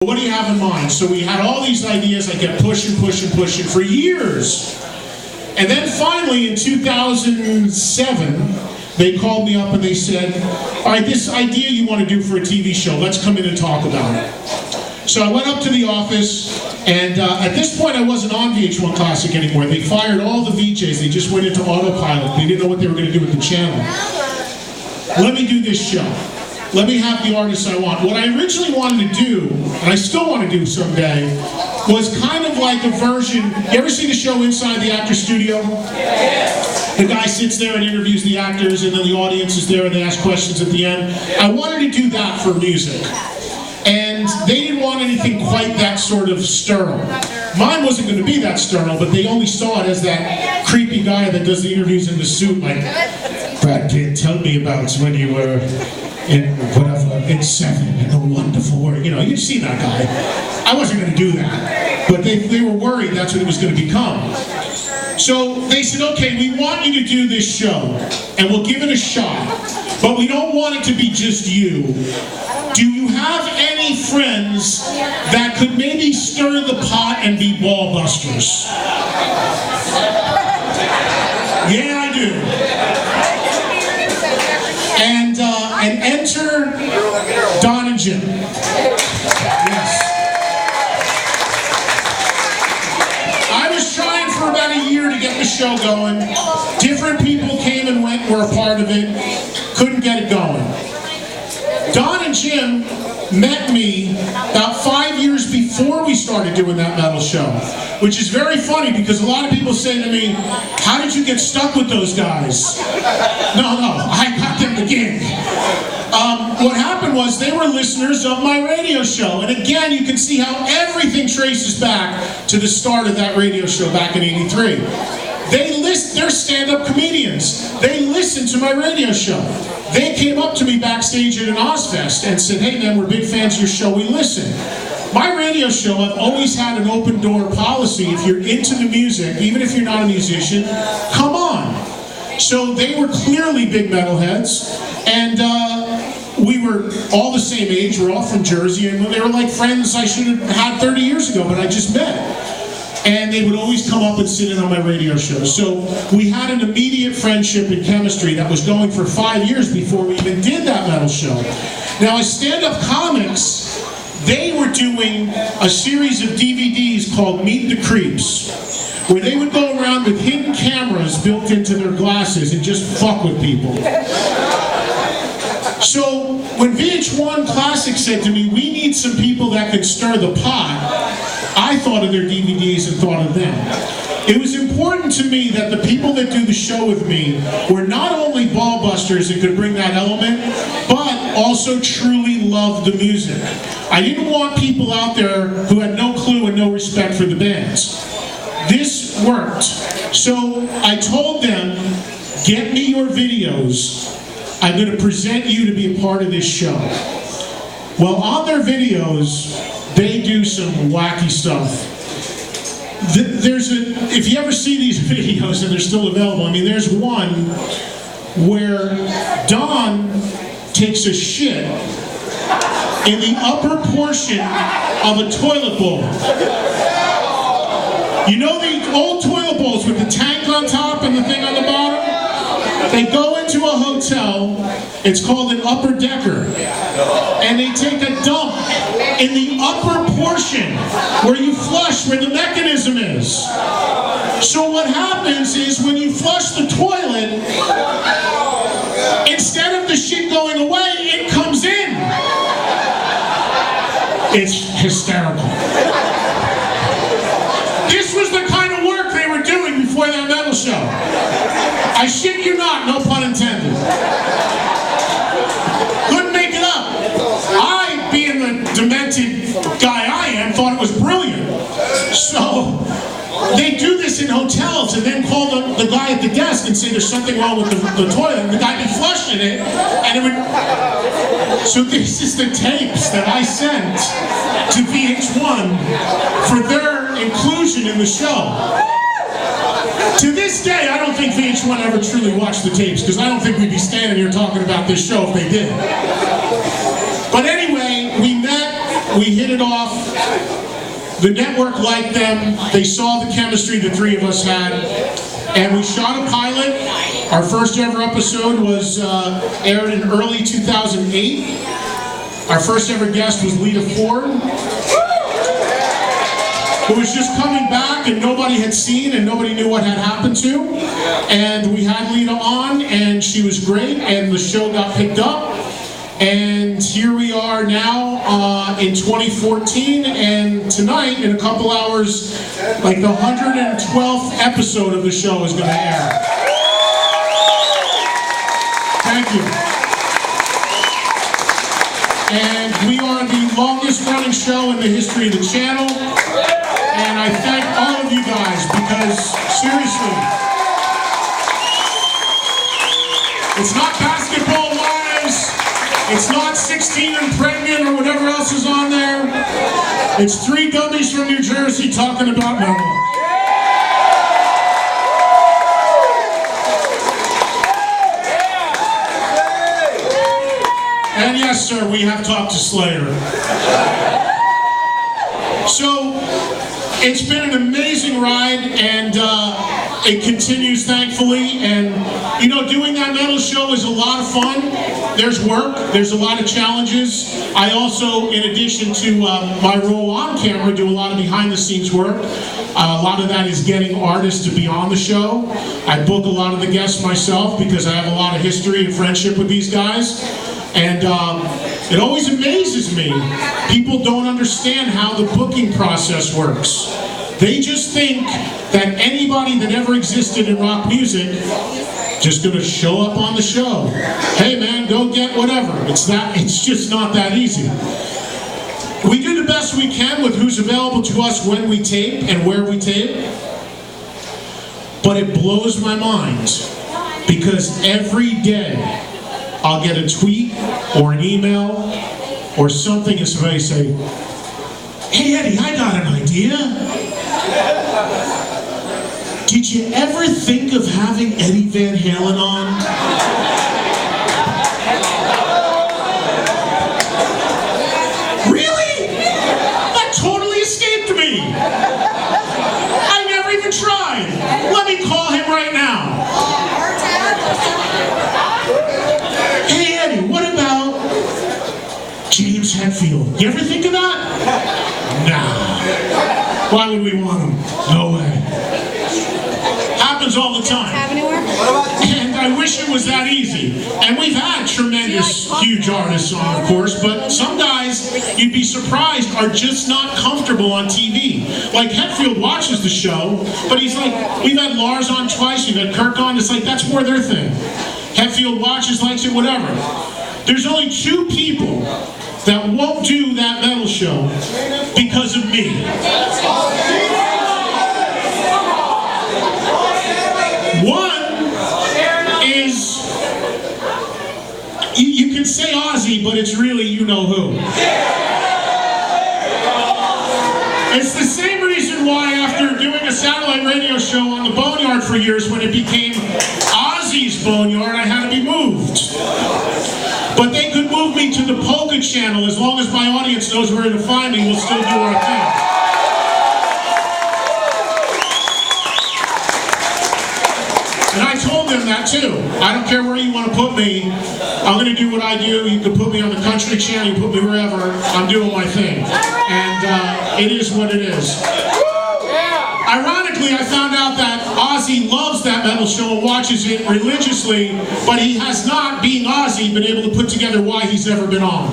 What do you have in mind? So we had all these ideas. I kept pushing for years. And then finally in 2007, they called me up and they said, all right, this idea you want to do for a TV show, let's come in and talk about it. So I went up to the office, and at this point I wasn't on VH1 Classic anymore. They fired all the VJs. They just went into autopilot. They didn't know what they were going to do with the channel. Let me do this show. Let me have the artists I want. What I originally wanted to do, and I still want to do someday, was kind of like a version. You ever see the show Inside the Actor Studio? The guy sits there and interviews the actors, and then the audience is there and they ask questions at the end. I wanted to do that for music. And they didn't want anything quite that sort of sterile. Mine wasn't going to be that sterile, but they only saw it as that creepy guy that does the interviews in the suit, like, Brad Pitt, tell me about when you were in whatever, in Seven, and a wonderful work. You know, you've seen that guy. I wasn't going to do that. But they were worried that's what it was going to become. So they said, okay, we want you to do this show, and we'll give it a shot. But we don't want it to be just you. Do you have any friends that could maybe stir the pot and be ball busters? Yeah, I do. And enter Don and Jim. Yes. I was trying for about a year to get the show going. Different people came and went, were a part of it. Couldn't get it going. Don and Jim met me about 5 years before we started doing that metal show, which is very funny because a lot of people say to me, how did you get stuck with those guys? No, I got them the gig. What happened was they were listeners of my radio show, and again you can see how everything traces back to the start of that radio show back in '83. They're stand-up comedians. They listened to my radio show. They came up to me backstage at an Ozfest and said, hey man, we're big fans of your show, we listen. My radio show, I've always had an open door policy. If you're into the music, even if you're not a musician, come on. So they were clearly big metalheads, and we were all the same age, we're all from Jersey, and they were like friends I should have had 30 years ago, but I just met. And they would always come up and sit in on my radio show. So we had an immediate friendship and chemistry that was going for 5 years before we even did that metal show. Now as stand-up comics, they were doing a series of DVDs called Meet the Creeps, where they would go around with hidden cameras built into their glasses and just fuck with people. So when VH1 Classic said to me, we need some people that can stir the pot, I thought of their DVDs and thought of them. It was important to me that the people that do the show with me were not only ball busters and could bring that element, but also truly loved the music. I didn't want people out there who had no clue and no respect for the bands. This worked. So I told them, get me your videos. I'm going to present you to be a part of this show. Well, on their videos, they do some wacky stuff. If you ever see these videos and they're still available, I mean, there's one where Don takes a shit in the upper portion of a toilet bowl. You know the old toilet bowls with the tank on top and the thing on the bottom? They go into a hotel, it's called an upper decker, and they take a dump in the upper portion where you flush, where the mechanism is. So what happens is when you flush the toilet, instead of the shit going away, it comes in. It's hysterical. This was the kind of work they were doing before that metal show. I shit you not, no pun intended. Couldn't make it up. I, being the demented guy I am, thought it was brilliant. So they do this in hotels and then call the guy at the desk and say there's something wrong with the toilet, and the guy be flushing it, and it would... So this is the tapes that I sent to VH1 for their inclusion in the show. To this day, I don't think VH1 ever truly watched the tapes, because I don't think we'd be standing here talking about this show if they did. But anyway, we met, We hit it off. The network liked them. They saw the chemistry the three of us had. And we shot a pilot. Our first ever episode was aired in early 2008. Our first ever guest was Lita Ford, who was just coming back and nobody had seen and nobody knew what had happened to. And we had Lita on and she was great and the show got picked up. And here we are now in 2014, and tonight, in a couple hours, like the 112th episode of the show is going to air. Thank you. And we are the longest running show in the history of the channel. And I thank all of you guys because, seriously, it's not Basketball Wives. It's not 16 and Pregnant or whatever else is on there. It's three dummies from New Jersey talking about metal. And yes, sir, we have talked to Slayer. So, it's been an amazing ride, and it continues, thankfully. And, you know, doing that metal show is a lot of fun. There's work, there's a lot of challenges. I also, in addition to my role on camera, do a lot of behind-the-scenes work. A lot of that is getting artists to be on the show. I book a lot of the guests myself because I have a lot of history and friendship with these guys. And it always amazes me. People don't understand how the booking process works. They just think that anybody that ever existed in rock music just gonna show up on the show. Hey man, go get whatever. It's just not that easy. We do the best we can with who's available to us when we tape and where we tape. But it blows my mind because every day I'll get a tweet or an email or something and somebody say, "Hey Eddie, I got an idea. Did you ever think of having Eddie Van Halen on?" Really? That totally escaped me. I never even tried. Let me call him right now. Hey Eddie, what about James Hetfield? You ever think of that? Nah. Why would we want him? No way. Happens all the time. And I wish it was that easy. And we've had tremendous, huge artists on, of course, but some guys, you'd be surprised, are just not comfortable on TV. Like, Hetfield watches the show, but he's like, we've had Lars on twice, we've had Kirk on, it's like, that's more their thing. Hetfield watches, likes it, whatever. There's only two people that won't do that metal show because of me. One is, you can say Ozzy, but it's really you know who. It's the same reason why after doing a satellite radio show on the Boneyard for years, when it became Ozzy's Boneyard, I had to be moved. But they could move me to the Polka channel as long as my audience knows where to find me. We'll still do our thing. And I told them that too. I don't care where you want to put me. I'm going to do what I do. You can put me on the country channel, you can put me wherever. I'm doing my thing. And it is what it is. Ironically, I found out that Ozzy loves that metal show and watches it religiously, but he has not, being Ozzy, been able to put together why he's never been on.